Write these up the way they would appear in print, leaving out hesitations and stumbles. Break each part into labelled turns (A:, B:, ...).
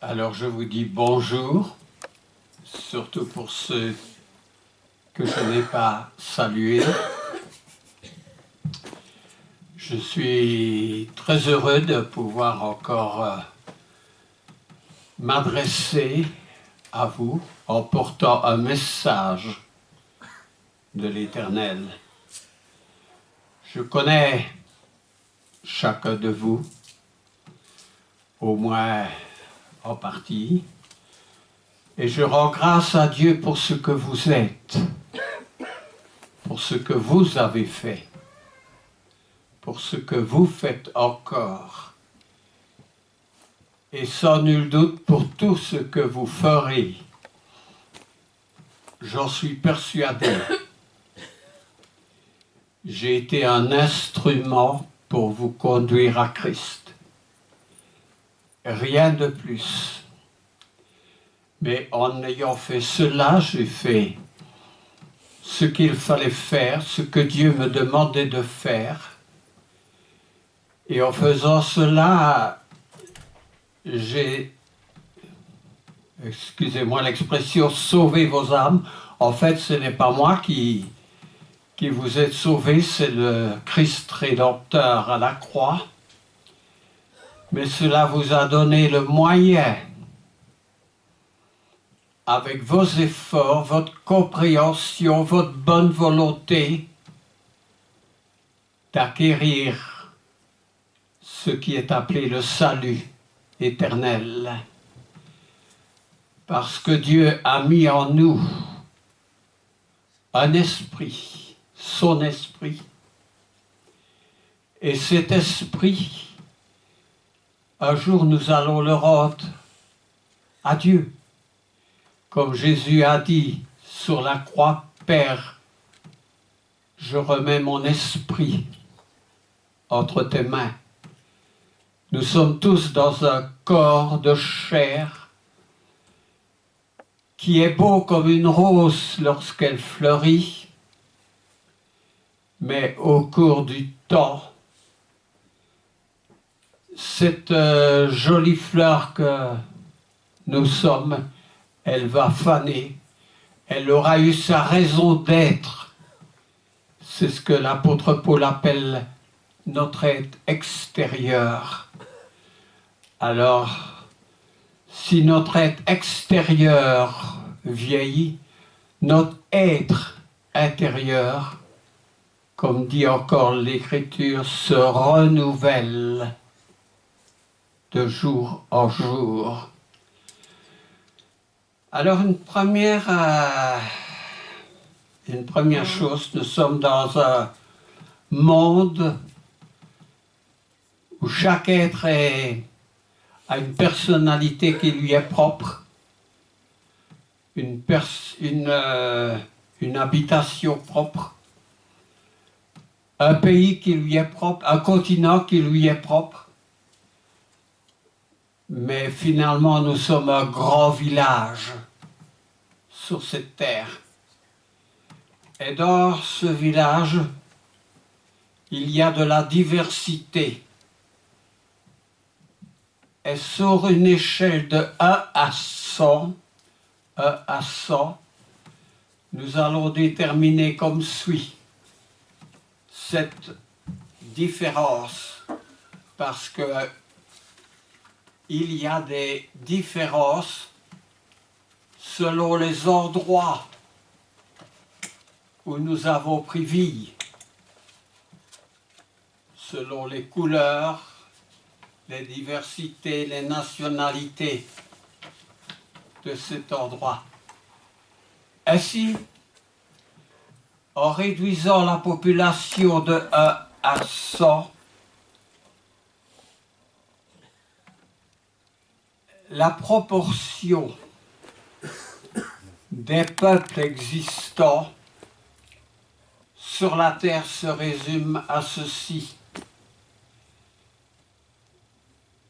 A: Alors je vous dis bonjour, surtout pour ceux que je n'ai pas salués. Je suis très heureux de pouvoir encore m'adresser à vous en portant un message de l'Éternel. Je connais chacun de vous, au moins en partie, et je rends grâce à Dieu pour ce que vous êtes, pour ce que vous avez fait, pour ce que vous faites encore, et sans nul doute pour tout ce que vous ferez. J'en suis persuadé. J'ai été un instrument pour vous conduire à Christ. Rien de plus. Mais en ayant fait cela, j'ai fait ce qu'il fallait faire, ce que Dieu me demandait de faire. Et en faisant cela, j'ai, excusez-moi l'expression, sauvé vos âmes. En fait, ce n'est pas moi qui vous êtes sauvés, c'est le Christ Rédempteur à la croix. Mais cela vous a donné le moyen, avec vos efforts, votre compréhension, votre bonne volonté, d'acquérir ce qui est appelé le salut éternel. Parce que Dieu a mis en nous un esprit, son esprit. Et cet esprit, un jour nous allons le rendre à Dieu. Comme Jésus a dit sur la croix, Père, je remets mon esprit entre tes mains. Nous sommes tous dans un corps de chair qui est beau comme une rose lorsqu'elle fleurit, mais au cours du temps, cette jolie fleur que nous sommes, elle va faner, elle aura eu sa raison d'être. C'est ce que l'apôtre Paul appelle notre être extérieur. Alors, si notre être extérieur vieillit, notre être intérieur, comme dit encore l'Écriture, se renouvelle de jour en jour. Alors une première chose, nous sommes dans un monde où chaque être a une personnalité qui lui est propre, une habitation propre, un pays qui lui est propre, un continent qui lui est propre. Mais finalement, nous sommes un grand village sur cette terre. Et dans ce village, il y a de la diversité. Et sur une échelle de 1 à 100, nous allons déterminer comme suit cette différence, parce que il y a des différences selon les endroits où nous avons pris vie, selon les couleurs, les diversités, les nationalités de cet endroit. Ainsi, en réduisant la population de 1 à 100, la proportion des peuples existants sur la terre se résume à ceci.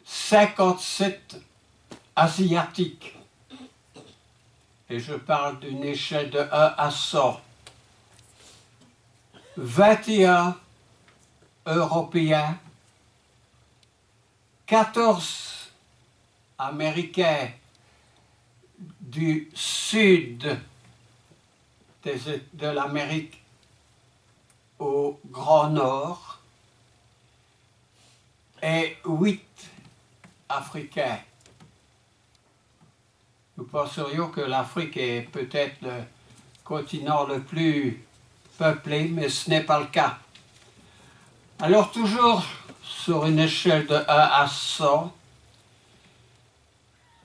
A: 57 asiatiques, et je parle d'une échelle de 1 à 100, 21 européens, 14 américains du sud de l'Amérique au Grand Nord et 8 Africains. Nous penserions que l'Afrique est peut-être le continent le plus peuplé, mais ce n'est pas le cas. Alors toujours sur une échelle de 1 à 100,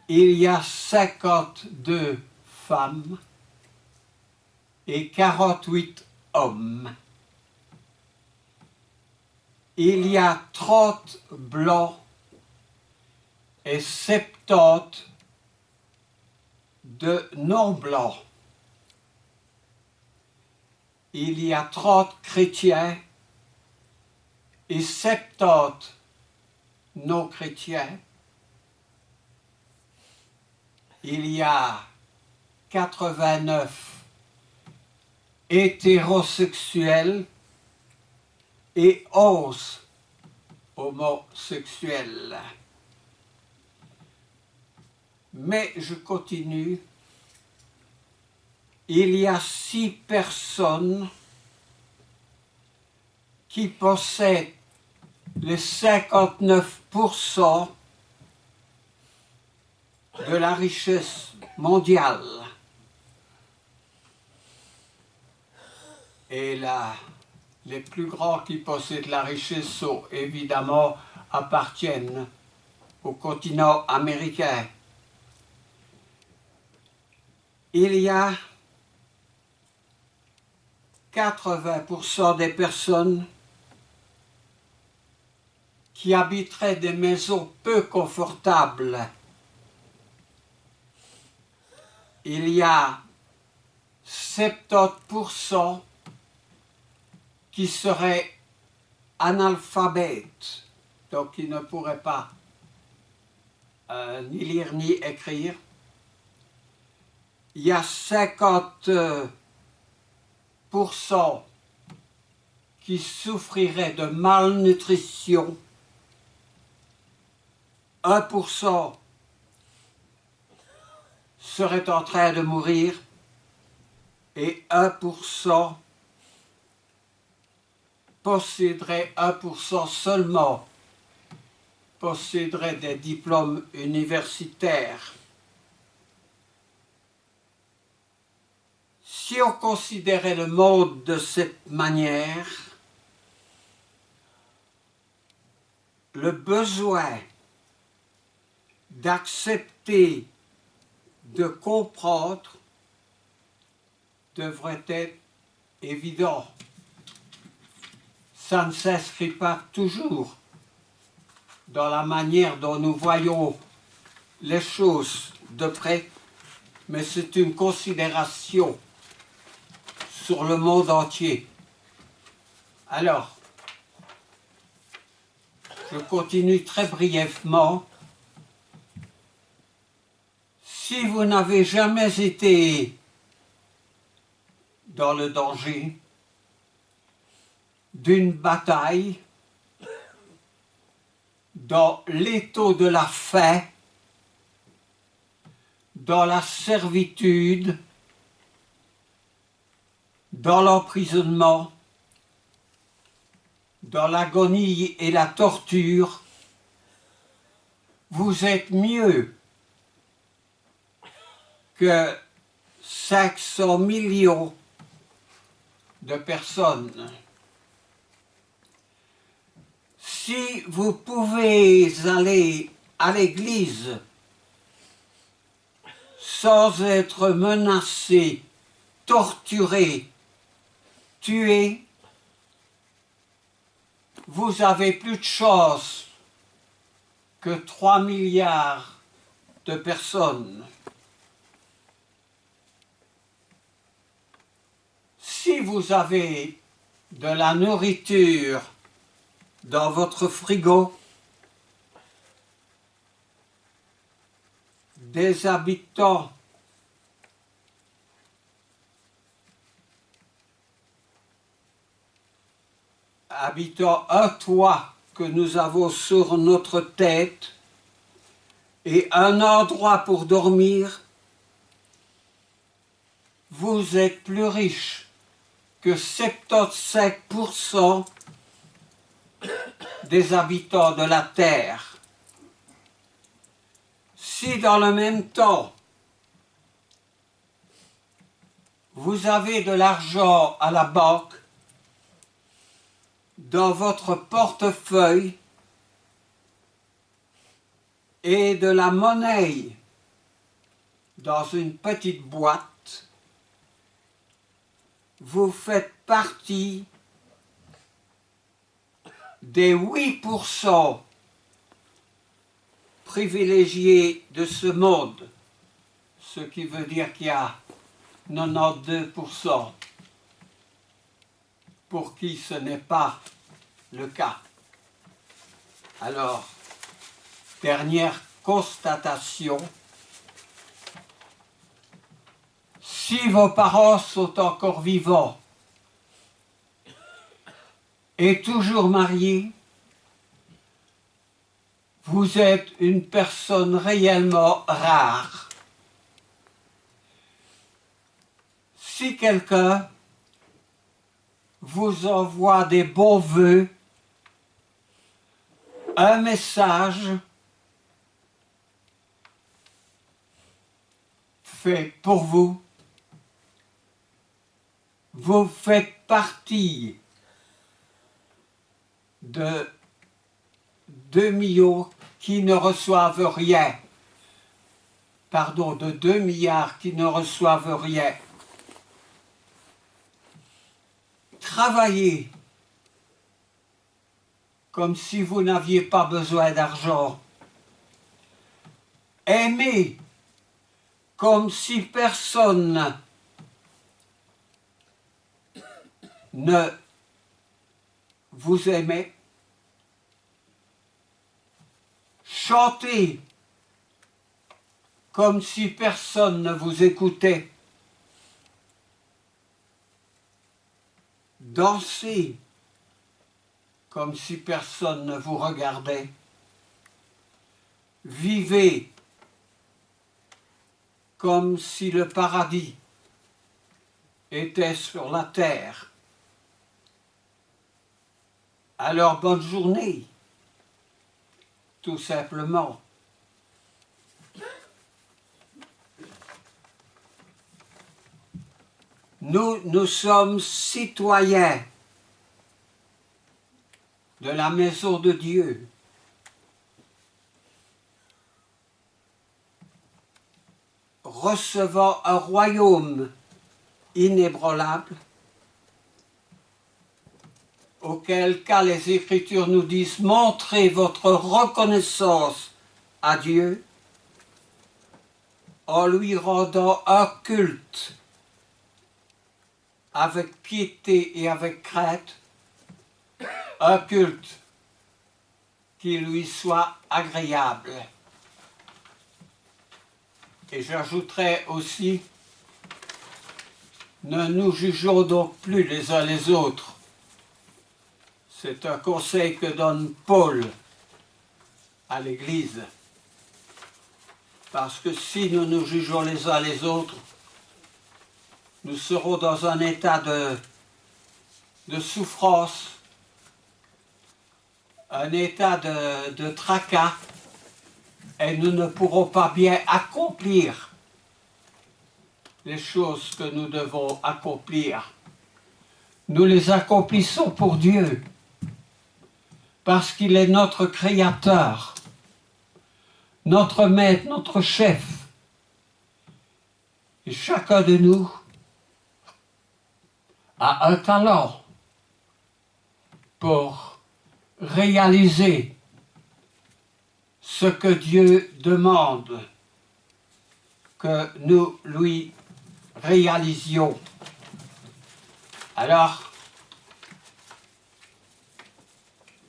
A: il y a 52 femmes et 48 hommes. Il y a 30 blancs et 70 de non-blancs. Il y a 30 chrétiens et 70 non-chrétiens. Il y a 89 hétérosexuels et 11 homosexuels. Mais je continue. Il y a 6 personnes qui possèdent les 59% de la richesse mondiale. Et là, les plus grands qui possèdent la richesse sont évidemment appartiennent au continent américain. Il y a 80% des personnes qui habiteraient des maisons peu confortables. Il y a 70% qui seraient analphabètes, donc qui ne pourraient pas ni lire ni écrire. Il y a 50% qui souffriraient de malnutrition, 1% serait en train de mourir et 1% posséderait, 1% seulement posséderait des diplômes universitaires. Si on considérait le monde de cette manière, le besoin d'accepter, de comprendre, devrait être évident. Ça ne s'inscrit pas toujours dans la manière dont nous voyons les choses de près, mais c'est une considération sur le monde entier. Alors, je continue très brièvement. Si vous n'avez jamais été dans le danger d'une bataille, dans l'étau de la faim, dans la servitude, dans l'emprisonnement, dans l'agonie et la torture, vous êtes mieux que 500 millions de personnes. Si vous pouvez aller à l'église sans être menacé, torturé, tué, vous avez plus de chance que 3 milliards de personnes. Si vous avez de la nourriture dans votre frigo, des habitants un toit que nous avons sur notre tête et un endroit pour dormir, vous êtes plus riche que 75% des habitants de la Terre. Si dans le même temps, vous avez de l'argent à la banque, dans votre portefeuille, et de la monnaie dans une petite boîte, vous faites partie des 8% privilégiés de ce monde, ce qui veut dire qu'il y a 92% pour qui ce n'est pas le cas. Alors, dernière constatation, si vos parents sont encore vivants et toujours mariés, vous êtes une personne réellement rare. Si quelqu'un vous envoie des bons vœux, un message fait pour vous, vous faites partie de 2 millions qui ne reçoivent rien. Pardon, de 2 milliards qui ne reçoivent rien. Travaillez comme si vous n'aviez pas besoin d'argent. Aimez comme si personne ne vous aimait. Chantez comme si personne ne vous écoutait. Dansez comme si personne ne vous regardait. Vivez comme si le paradis était sur la terre. Alors bonne journée, tout simplement. Nous sommes citoyens de la maison de Dieu. Recevant un royaume inébranlable, auquel cas les Écritures nous disent « Montrez votre reconnaissance à Dieu en lui rendant un culte avec piété et avec crainte, un culte qui lui soit agréable. » Et j'ajouterai aussi, ne nous jugeons donc plus les uns les autres. C'est un conseil que donne Paul à l'Église. Parce que si nous nous jugeons les uns les autres, nous serons dans un état de souffrance, un état de tracas, et nous ne pourrons pas bien accomplir les choses que nous devons accomplir. Nous les accomplissons pour Dieu, parce qu'il est notre Créateur, notre Maître, notre Chef. Et chacun de nous a un talent pour réaliser ce que Dieu demande que nous lui réalisions. Alors,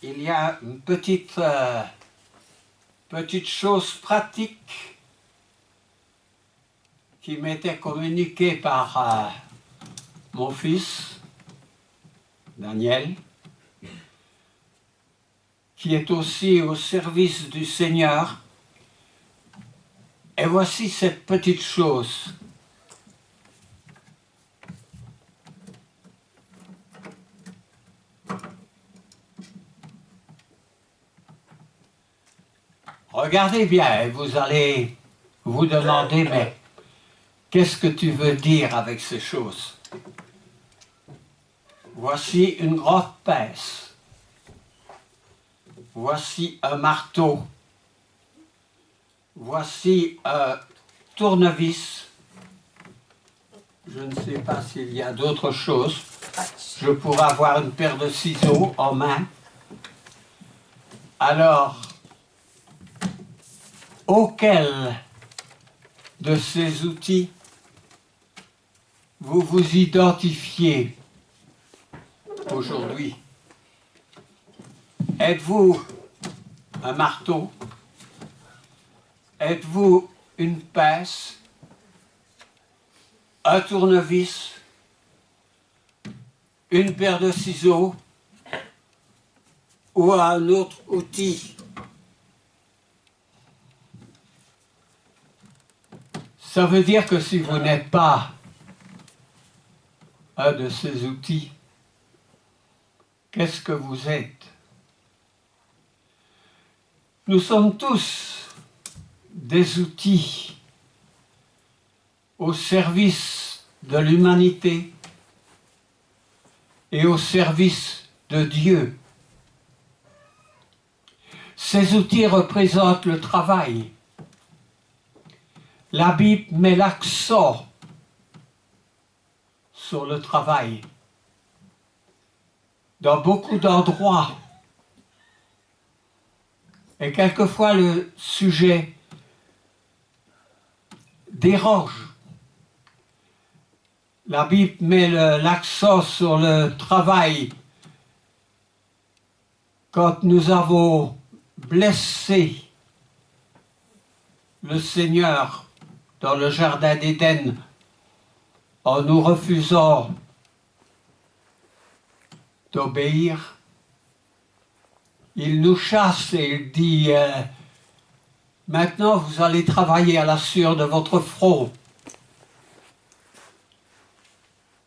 A: il y a une petite chose pratique qui m'était communiquée par mon fils, Daniel, qui est aussi au service du Seigneur Et voici cette petite chose. Regardez bien et vous allez vous demander, mais qu'est-ce que tu veux dire avec ces choses? Voici une grosse pince. Voici un marteau. Voici un tournevis. Je ne sais pas s'il y a d'autres choses. Je pourrais avoir une paire de ciseaux en main. Alors, auquel de ces outils vous vous identifiez aujourd'hui? Êtes-vous un marteau? Êtes-vous une pince? Un tournevis? Une paire de ciseaux? Ou un autre outil? Ça veut dire que si vous n'êtes pas un de ces outils, qu'est-ce que vous êtes? Nous sommes tous des outils au service de l'humanité et au service de Dieu. Ces outils représentent le travail. La Bible met l'accent sur le travail. Dans beaucoup d'endroits, et quelquefois le sujet dérange. La Bible met l'accent sur le travail quand nous avons blessé le Seigneur dans le jardin d'Éden en nous refusant d'obéir. Il nous chasse et il dit maintenant vous allez travailler à la sueur de votre front.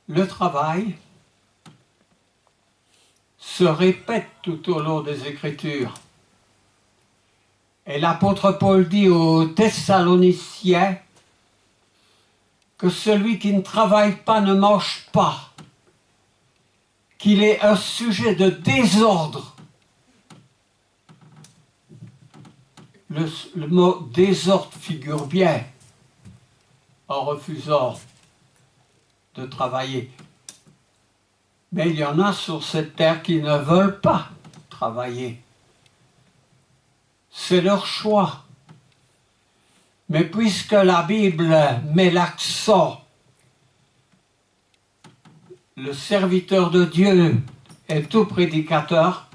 A: Le travail se répète tout au long des Écritures. Et l'apôtre Paul dit aux Thessaloniciens que celui qui ne travaille pas ne mange pas, qu'il est un sujet de désordre. Le mot désordre figure bien en refusant de travailler. Mais il y en a sur cette terre qui ne veulent pas travailler. C'est leur choix. Mais puisque la Bible met l'accent, le serviteur de Dieu et tout prédicateur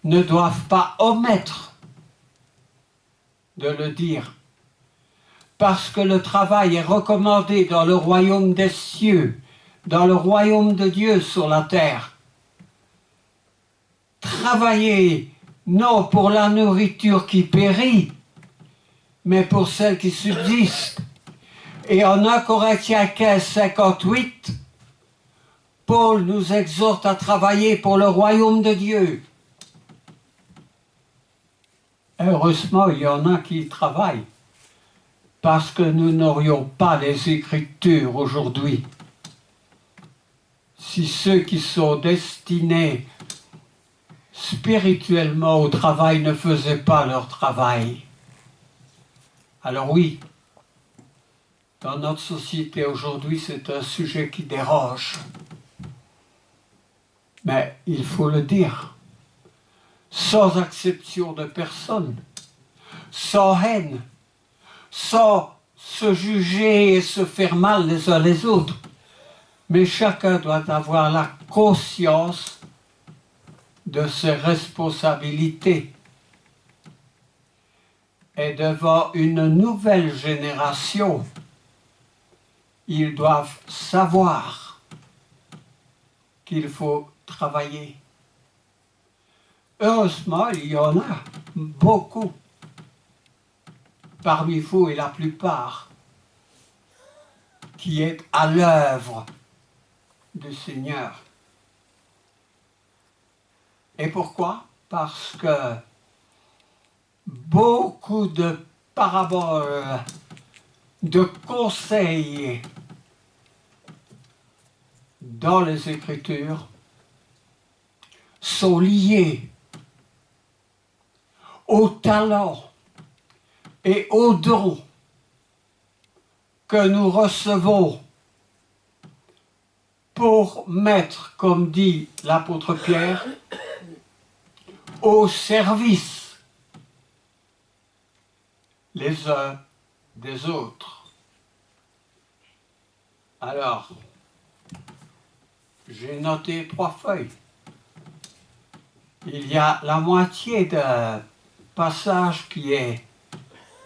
A: ne doivent pas omettre de le dire. Parce que le travail est recommandé dans le royaume des cieux, dans le royaume de Dieu sur la terre. Travailler non pour la nourriture qui périt, mais pour celle qui subsiste. Et en 1 Corinthiens 15, 58, Paul nous exhorte à travailler pour le royaume de Dieu. Heureusement, il y en a qui travaillent, parce que nous n'aurions pas les Écritures aujourd'hui. Si ceux qui sont destinés spirituellement au travail ne faisaient pas leur travail. Alors oui, dans notre société aujourd'hui, c'est un sujet qui dérange. Mais il faut le dire, sans acception de personne, sans haine, sans se juger et se faire mal les uns les autres. Mais chacun doit avoir la conscience de ses responsabilités. Et devant une nouvelle génération, ils doivent savoir qu'il faut travailler. Heureusement, il y en a beaucoup parmi vous et la plupart qui est à l'œuvre du Seigneur. Et pourquoi? Parce que beaucoup de paraboles, de conseils dans les Écritures sont liés au talent et aux dons que nous recevons pour mettre, comme dit l'apôtre Pierre, au service les uns des autres. Alors, j'ai noté 3 feuilles. Il y a la moitié d'un passage qui est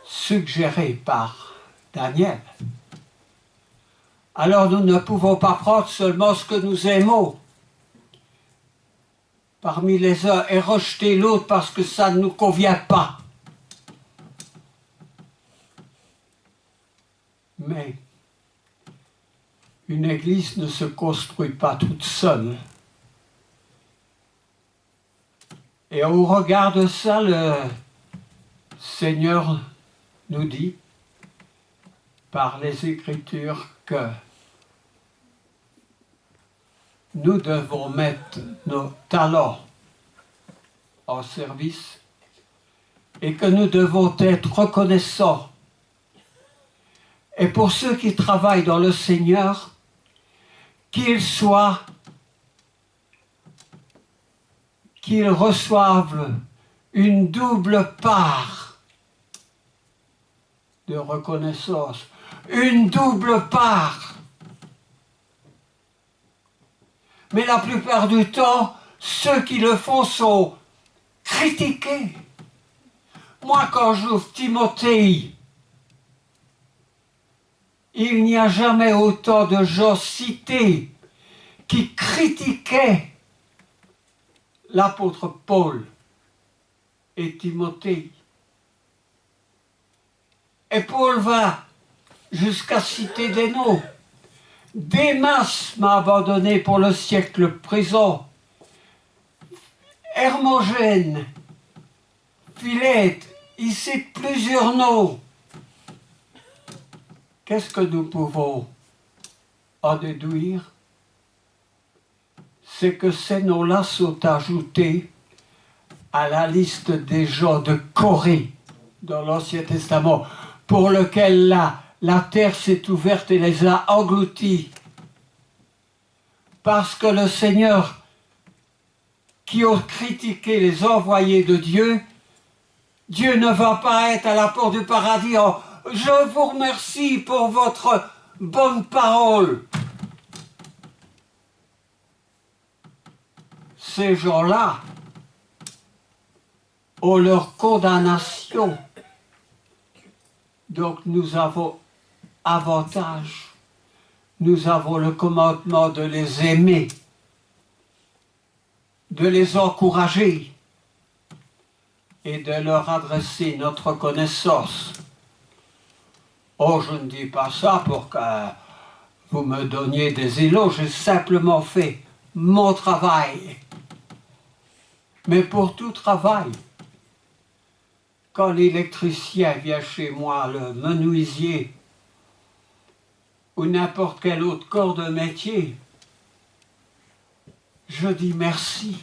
A: suggéré par Daniel. Alors nous ne pouvons pas prendre seulement ce que nous aimons parmi les uns et rejeter l'autre parce que ça ne nous convient pas. Mais une église ne se construit pas toute seule. Et au regard de ça, le Seigneur nous dit, par les Écritures, que nous devons mettre nos talents en service et que nous devons être reconnaissants. Et pour ceux qui travaillent dans le Seigneur, qu'ils reçoivent une double part de reconnaissance, une double part. Mais la plupart du temps, ceux qui le font sont critiqués. Moi, quand j'ouvre Timothée, il n'y a jamais autant de gens cités qui critiquaient l'apôtre Paul et Timothée. Et Paul va jusqu'à citer des noms. Démas m'a abandonné pour le siècle présent. Hermogène, Philète, il cite plusieurs noms. Qu'est-ce que nous pouvons en déduire? C'est que ces noms-là sont ajoutés à la liste des gens de Corée dans l'Ancien Testament, pour lequel la terre s'est ouverte et les a engloutis. Parce que le Seigneur, qui a critiqué les envoyés de Dieu, Dieu ne va pas être à la porte du paradis en « Je vous remercie pour votre bonne parole ». Ces gens-là ont leur condamnation. Donc nous avons avantage. Nous avons le commandement de les aimer, de les encourager et de leur adresser notre connaissance. Oh, je ne dis pas ça pour que vous me donniez des éloges, j'ai simplement fait mon travail. Mais pour tout travail, quand l'électricien vient chez moi, le menuisier, ou n'importe quel autre corps de métier, je dis merci.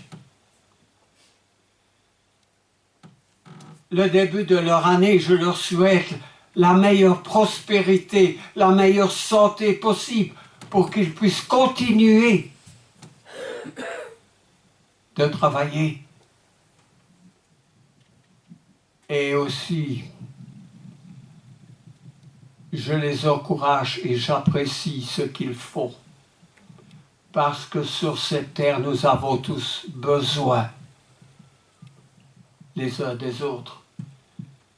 A: Le début de leur année, je leur souhaite la meilleure prospérité, la meilleure santé possible pour qu'ils puissent continuer de travailler. Et aussi, je les encourage et j'apprécie ce qu'ils font. Parce que sur cette terre, nous avons tous besoin les uns des autres.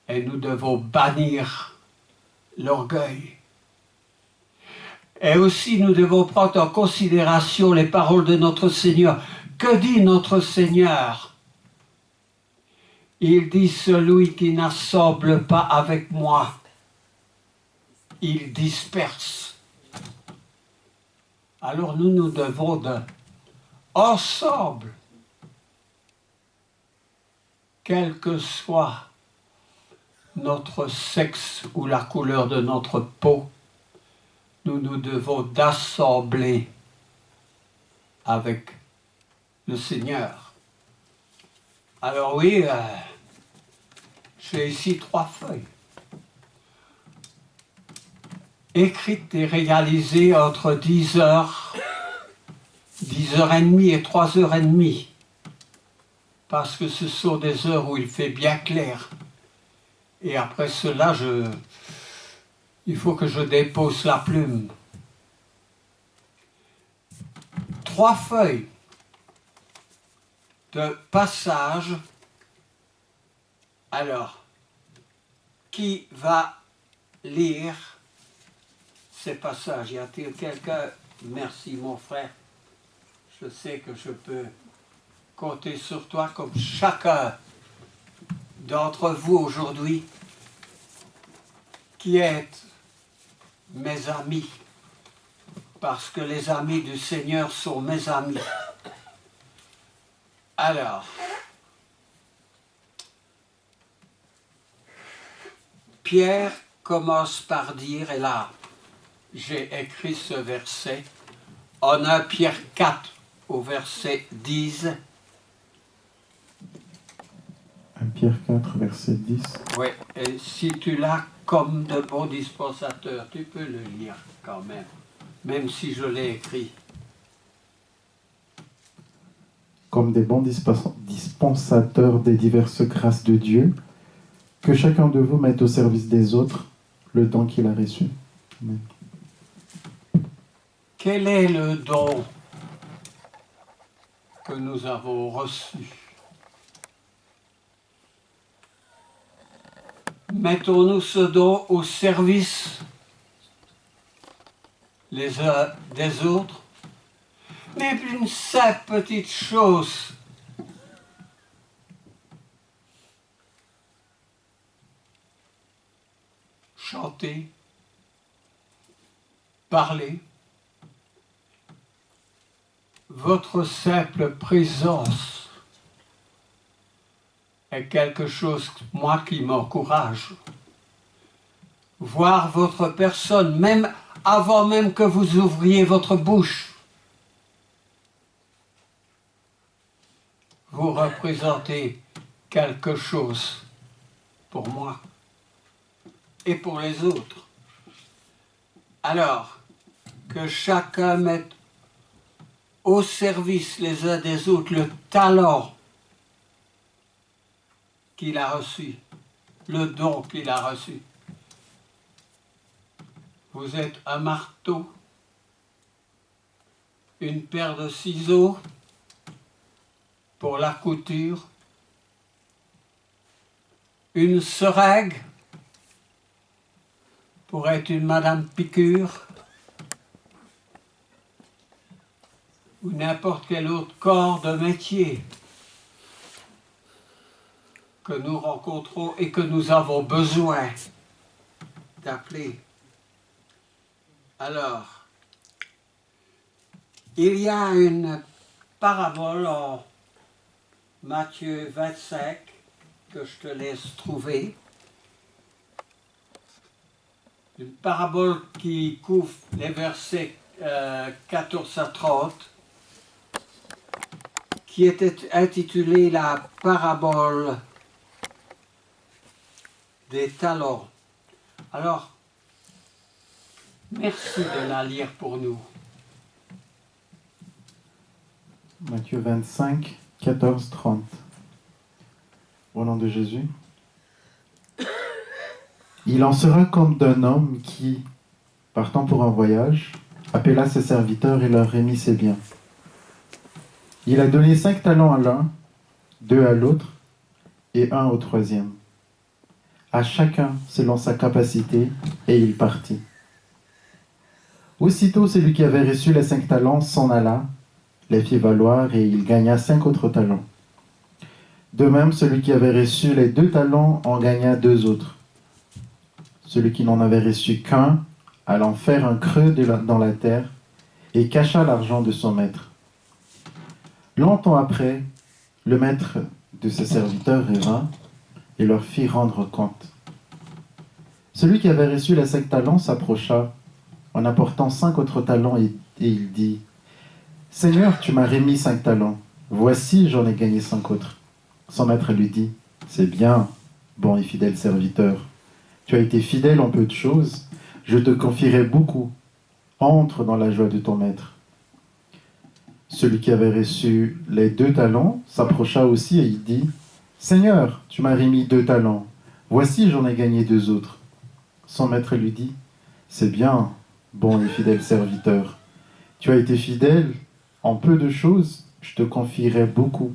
A: Et nous devons bannir l'orgueil. Et aussi, nous devons prendre en considération les paroles de notre Seigneur. Que dit notre Seigneur? Il dit, celui qui n'assemble pas avec moi, il disperse. Alors nous devons ensemble, quel que soit notre sexe ou la couleur de notre peau, nous devons d'assembler avec le Seigneur. Alors oui, j'ai ici 3 feuilles, écrites et réalisées entre 10h, 10h30 et 3h30, parce que ce sont des heures où il fait bien clair. Et après cela, il faut que je dépose la plume. 3 feuilles de passage. Alors, qui va lire ces passages? Y a-t-il quelqu'un? Merci mon frère. Je sais que je peux compter sur toi comme chacun d'entre vous aujourd'hui qui êtes mes amis, parce que les amis du Seigneur sont mes amis. Alors, Pierre commence par dire, et là, j'ai écrit ce verset, en 1 Pierre 4 au verset 10.
B: 1 Pierre 4, verset 10.
A: Oui, et si tu l'as comme de bon dispensateur, tu peux le lire quand même si je l'ai écrit.
B: Comme des bons dispensateurs des diverses grâces de Dieu, que chacun de vous mette au service des autres le don qu'il a reçu. Amen.
A: Quel est le don que nous avons reçu? Mettons-nous ce don au service les uns des autres, mais une simple petite chose. Chanter, parler, votre simple présence est quelque chose, moi, qui m'encourage. Voir votre personne, même avant même que vous ouvriez votre bouche, vous représentez quelque chose pour moi et pour les autres. Alors, que chacun mette au service les uns des autres le talent qu'il a reçu, le don qu'il a reçu. Vous êtes un marteau, une paire de ciseaux pour la couture, une seringue pour être une Madame Piqûre, ou n'importe quel autre corps de métier que nous rencontrons et que nous avons besoin d'appeler. Alors, il y a une parabole en Matthieu 25 que je te laisse trouver. Une parabole qui couvre les versets 14 à 30, qui était intitulée la parabole des talents. Alors, merci de la lire pour nous.
B: Matthieu 25, 14, 30. Au nom de Jésus. Il en sera comme d'un homme qui, partant pour un voyage, appela ses serviteurs et leur remit ses biens. Il a donné 5 talents à l'un, 2 à l'autre et 1 au troisième. À chacun selon sa capacité, et il partit. Aussitôt, celui qui avait reçu les 5 talents s'en alla, les fit valoir, et il gagna 5 autres talents. De même, celui qui avait reçu les 2 talents en gagna 2 autres. Celui qui n'en avait reçu qu'un, allant faire un creux dans la terre, et cacha l'argent de son maître. Longtemps après, le maître de ses serviteurs revint et leur fit rendre compte. Celui qui avait reçu les 5 talents s'approcha en apportant 5 autres talents et il dit « Seigneur, tu m'as remis 5 talents. Voici, j'en ai gagné 5 autres. » Son maître lui dit « C'est bien, bon et fidèle serviteur. Tu as été fidèle en peu de choses. Je te confierai beaucoup. Entre dans la joie de ton maître. » Celui qui avait reçu les 2 talents s'approcha aussi et il dit « Seigneur, tu m'as remis 2 talents. Voici, j'en ai gagné 2 autres. » Son maître lui dit « C'est bien, bon et fidèle serviteur. Tu as été fidèle en peu de choses, je te confierai beaucoup.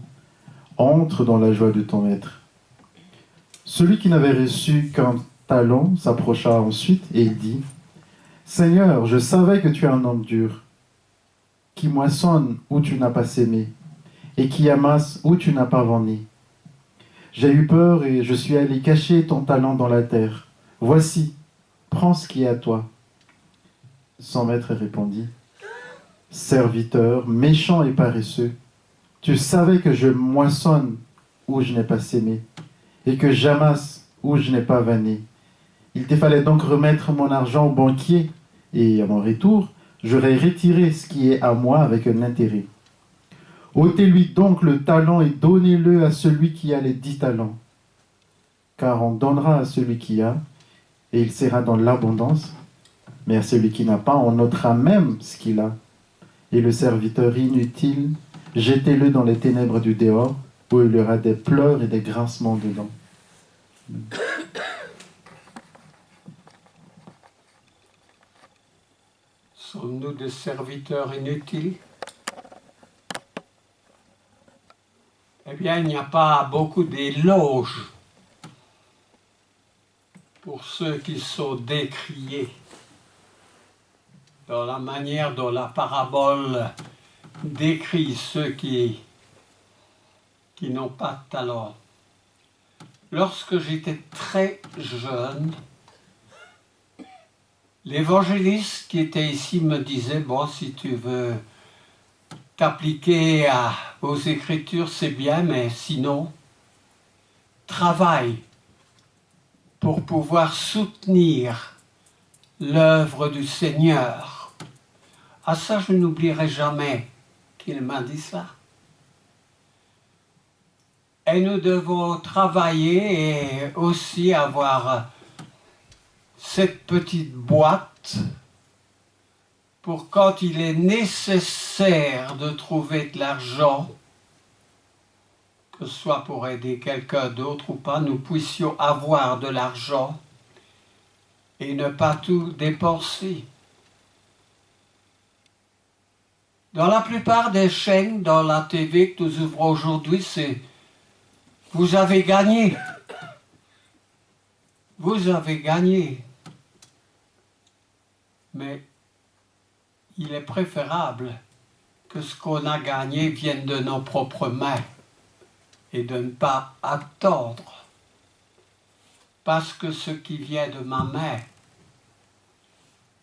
B: Entre dans la joie de ton maître. » Celui qui n'avait reçu qu'un talent s'approcha ensuite et il dit « Seigneur, je savais que tu es un homme dur, qui moissonne où tu n'as pas sémé, et qui amasse où tu n'as pas vendu. J'ai eu peur et je suis allé cacher ton talent dans la terre. Voici, prends ce qui est à toi. » Son maître répondit « Serviteur, méchant et paresseux, tu savais que je moissonne où je n'ai pas sémé, et que j'amasse où je n'ai pas vanné. Il te fallait donc remettre mon argent au banquier, et à mon retour, j'aurais retiré ce qui est à moi avec un intérêt. Ôtez-lui donc le talent et donnez-le à celui qui a les 10 talents. Car on donnera à celui qui a, et il sera dans l'abondance, mais à celui qui n'a pas, on ôtera même ce qu'il a. Et le serviteur inutile, jetez-le dans les ténèbres du dehors, où il y aura des pleurs et des grincements de dents.
A: Sommes-nous des serviteurs inutiles? Eh bien, il n'y a pas beaucoup d'éloges pour ceux qui sont décriés dans la manière dont la parabole décrit ceux qui n'ont pas de talent. Lorsque j'étais très jeune, l'évangéliste qui était ici me disait « Bon, si tu veux t'appliquer aux Écritures, c'est bien, mais sinon, travaille pour pouvoir soutenir l'œuvre du Seigneur. » Ah ça, je n'oublierai jamais qu'il m'a dit ça. Et nous devons travailler et aussi avoir cette petite boîte pour quand il est nécessaire de trouver de l'argent, que ce soit pour aider quelqu'un d'autre ou pas, nous puissions avoir de l'argent et ne pas tout dépenser. Dans la plupart des chaînes, dans la TV que nous ouvrons aujourd'hui, c'est « Vous avez gagné ». Vous avez gagné. Mais il est préférable que ce qu'on a gagné vienne de nos propres mains et de ne pas attendre. Parce que ce qui vient de ma main,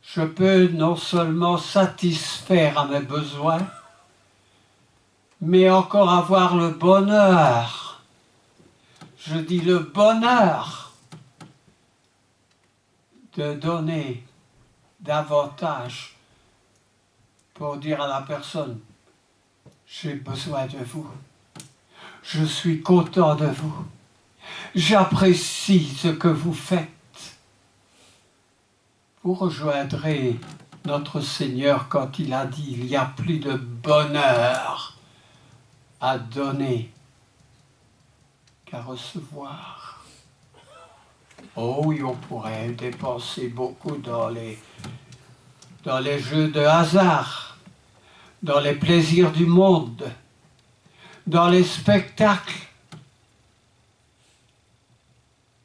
A: je peux non seulement satisfaire à mes besoins, mais encore avoir le bonheur, je dis le bonheur, de donner davantage pour dire à la personne « J'ai besoin de vous, je suis content de vous, j'apprécie ce que vous faites. » Vous rejoindrez notre Seigneur quand il a dit « Il y a plus de bonheur à donner qu'à recevoir. » Oh oui, on pourrait dépenser beaucoup dans les jeux de hasard, dans les plaisirs du monde, dans les spectacles.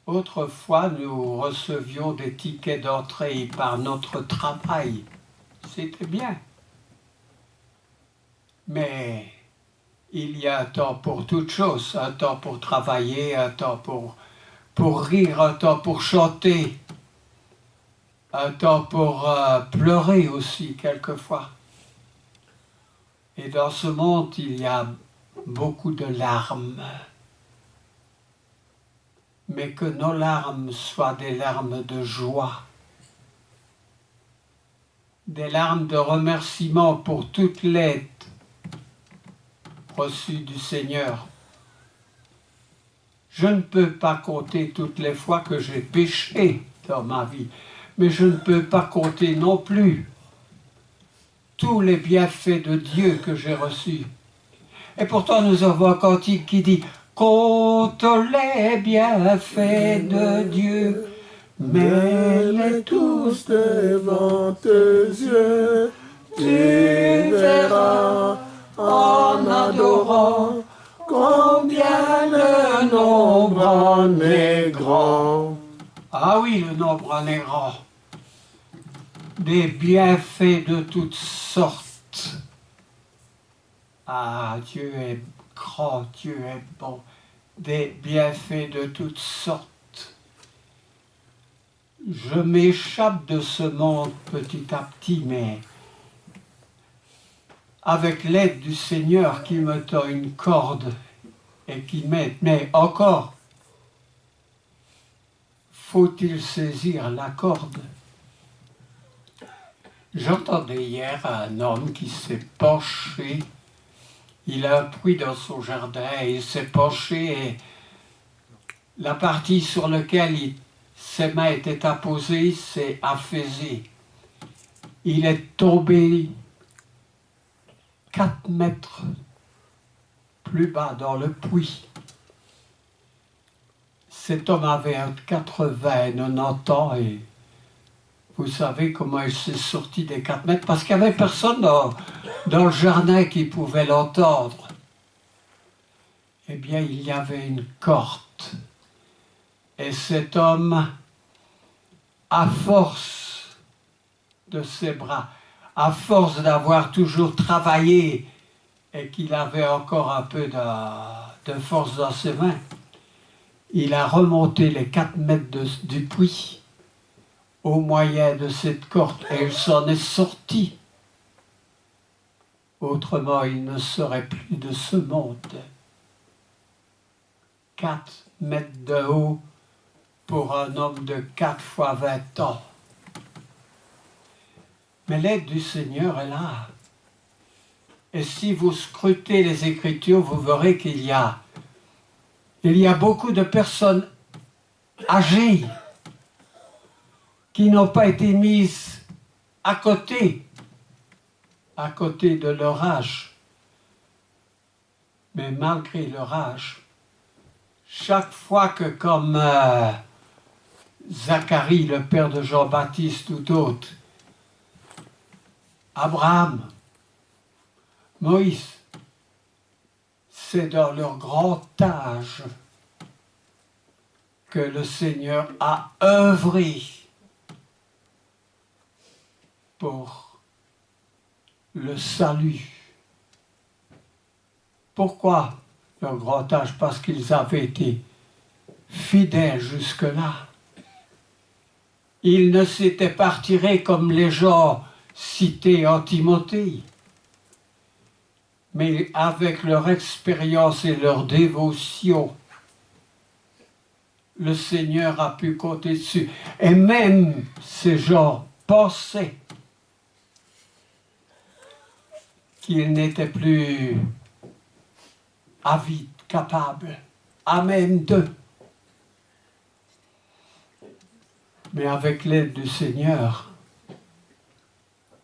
A: Autrefois, nous recevions des tickets d'entrée par notre travail. C'était bien. Mais Il y a un temps pour toutes choses, un temps pour travailler, un temps pour rire, un temps pour chanter, un temps pour pleurer aussi quelquefois. Et dans ce monde, il y a beaucoup de larmes. Mais que nos larmes soient des larmes de joie, des larmes de remerciement pour toute l'aide reçue du Seigneur. Je ne peux pas compter toutes les fois que j'ai péché dans ma vie, mais je ne peux pas compter non plus tous les bienfaits de Dieu que j'ai reçus. Et pourtant nous avons un cantique qui dit « Compte les bienfaits de Dieu ». Mets-les tous devant tes yeux, tu verras en adorant combien le nombre en est grand. Ah oui, le nombre en est grand. Des bienfaits de toutes sortes. Ah, Dieu est grand, Dieu est bon. Des bienfaits de toutes sortes. Je m'échappe de ce monde petit à petit, mais avec l'aide du Seigneur qui me tend une corde et qui m'aide. Mais encore, faut-il saisir la corde? J'entendais hier un homme qui s'est penché. Il a un puits dans son jardin et il s'est penché et la partie sur laquelle ses mains étaient apposées s'est affaissée. Il est tombé 4 mètres plus bas dans le puits. Cet homme avait entre 80 et 90 ans et vous savez comment il s'est sorti des 4 mètres parce qu'il n'y avait personne dans le jardin qui pouvait l'entendre. Eh bien, il y avait une corde. Et cet homme, à force de ses bras, à force d'avoir toujours travaillé et qu'il avait encore un peu de force dans ses mains, il a remonté les 4 mètres du puits au moyen de cette corde et il s'en est sorti. Autrement, il ne serait plus de ce monde. 4 mètres de haut pour un homme de 4 fois 20 ans. Mais l'aide du Seigneur est là. Et si vous scrutez les Écritures, vous verrez qu'il y a beaucoup de personnes âgées qui n'ont pas été mises à côté de leur âge. Mais malgré leur âge, chaque fois que comme Zacharie, le père de Jean-Baptiste ou d'autres, Abraham, Moïse, c'est dans leur grand âge que le Seigneur a œuvré pour le salut. Pourquoi leur grand âge? Parce qu'ils avaient été fidèles jusque-là. Ils ne s'étaient pas retirés comme les gens cités en Timothée. Mais avec leur expérience et leur dévotion, le Seigneur a pu compter dessus. Et même ces gens pensaient qu'ils n'étaient plus avides, capables, à même d'eux. Mais avec l'aide du Seigneur,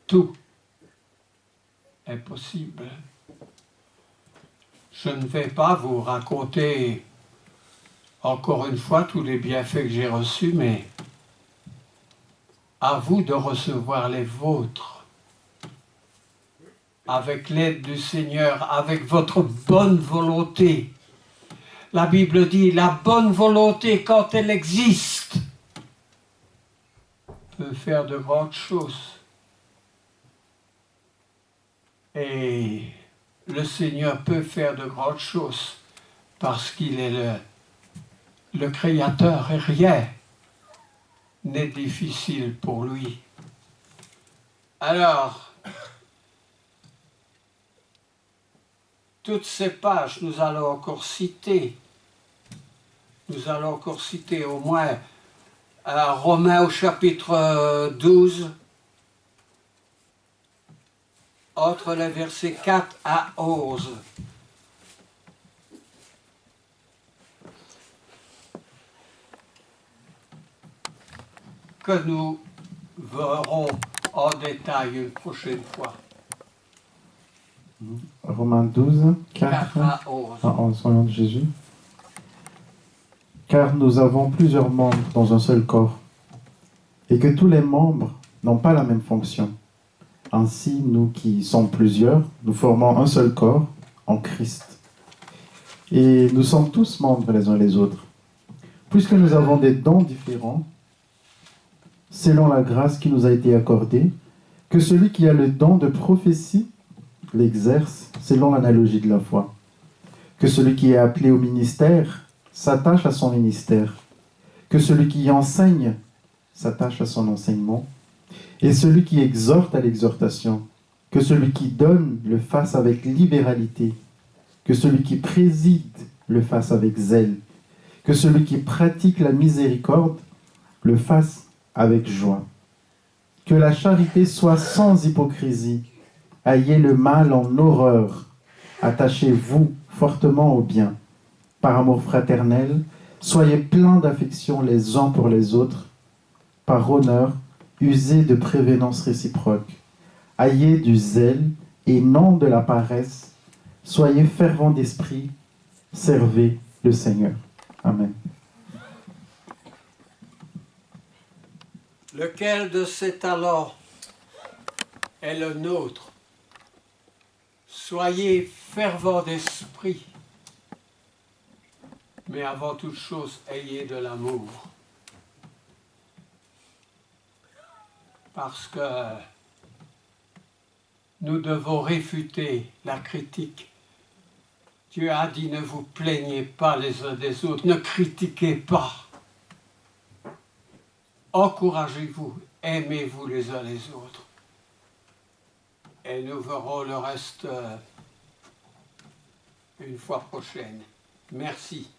A: tout est possible. Je ne vais pas vous raconter encore une fois tous les bienfaits que j'ai reçus, mais à vous de recevoir les vôtres. Avec l'aide du Seigneur, avec votre bonne volonté. La Bible dit, la bonne volonté, quand elle existe, peut faire de grandes choses. Et le Seigneur peut faire de grandes choses parce qu'il est le Créateur et rien n'est difficile pour lui. Alors, toutes ces pages, nous allons encore citer au moins Romains au chapitre 12, entre les versets 4 à 11. Que nous verrons en détail une prochaine fois.
B: Romains 12,
A: 4 à 11.
B: à 11, au nom de Jésus. Car nous avons plusieurs membres dans un seul corps, et que tous les membres n'ont pas la même fonction. Ainsi, nous qui sommes plusieurs, nous formons un seul corps en Christ. Et nous sommes tous membres les uns les autres. Puisque nous avons des dons différents, selon la grâce qui nous a été accordée, que celui qui a le don de prophétie l'exerce selon l'analogie de la foi. Que celui qui est appelé au ministère s'attache à son ministère. Que celui qui enseigne s'attache à son enseignement. Et celui qui exhorte à l'exhortation. Que celui qui donne le fasse avec libéralité. Que celui qui préside le fasse avec zèle. Que celui qui pratique la miséricorde le fasse avec joie. Que la charité soit sans hypocrisie. Ayez le mal en horreur. Attachez-vous fortement au bien. Par amour fraternel, soyez pleins d'affection les uns pour les autres. Par honneur, usez de prévenance réciproque. Ayez du zèle et non de la paresse. Soyez fervents d'esprit. Servez le Seigneur. Amen.
A: Lequel de ces talents est le nôtre? Soyez fervents d'esprit, mais avant toute chose, ayez de l'amour. Parce que nous devons réfuter la critique. Dieu a dit, ne vous plaignez pas les uns des autres, ne critiquez pas. Encouragez-vous, aimez-vous les uns les autres. Et nous verrons le reste une fois prochaine. Merci.